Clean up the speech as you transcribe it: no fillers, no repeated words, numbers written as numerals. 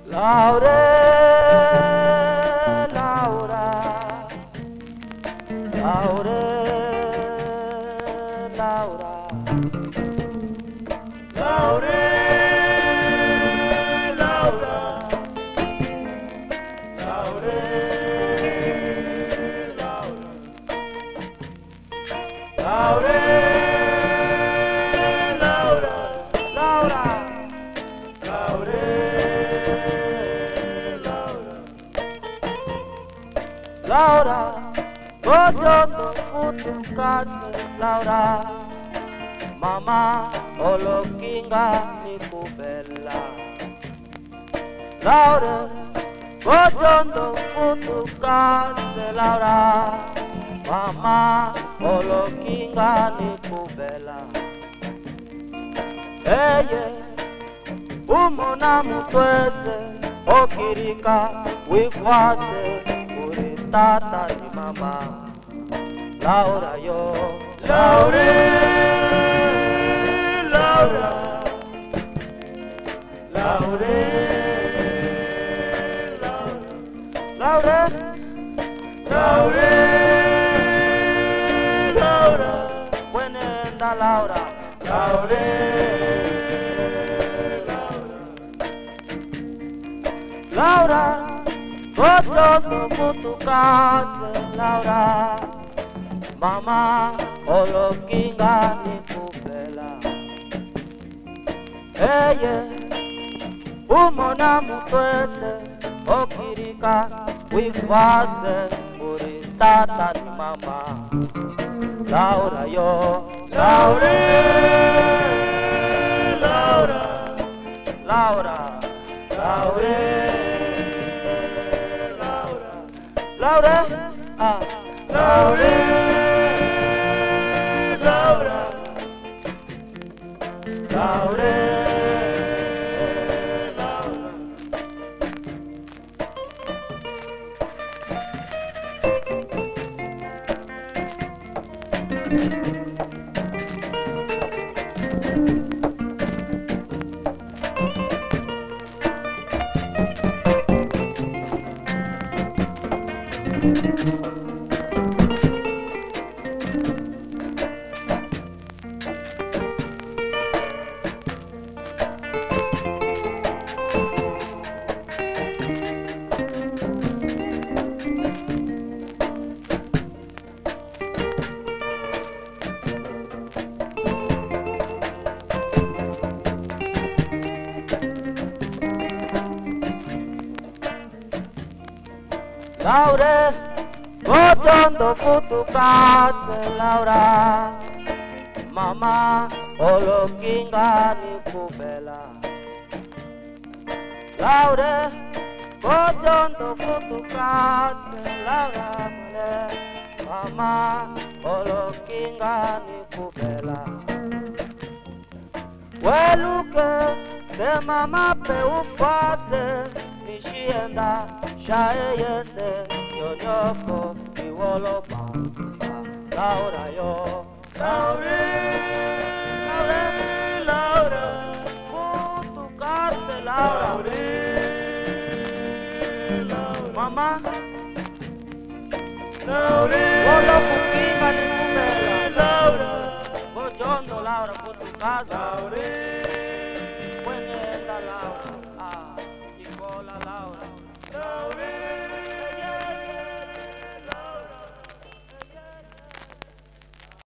Laura, Laura, Laura, Laura, Laura, Laura, Laura, Laura, Laura, Laura, Laura. Laura, gojoto futu kase Laura, mama olokinga nikubela. Laura, gojoto futu kase Laura, mama olokinga nikubela. Eye, umona mutwese okirika wifwase. Tata y mamá, Laura yo, Laura, Laura, Laura, Laura, Laura, Laura, buena Laura, Laura, Laura. Gojoto futu kase Laura, mama olokinga nikubela. Eye, umona mutwese okirika wifwase uri tata ni mama. Laura yo, Laura, Laura, Laura, Laura. Laura, ah, Laura, Laura, Laura, Laura, gojoto futu kase Laura, mama olokinga nikubela. Laura, gojoto futu kase Laura, mama olokinga nikubela. Weluke se mama pe ufase nishienda shaeyese yonyoko iwolo bamba. Laura yo, Laura, Laura, Laura, futu kase Laura, Laura, mama, Laura, wolo fukinga nikubela. Laura, gojondo Laura futu kase Laura, buenenda Laura, ah, ikola Laura.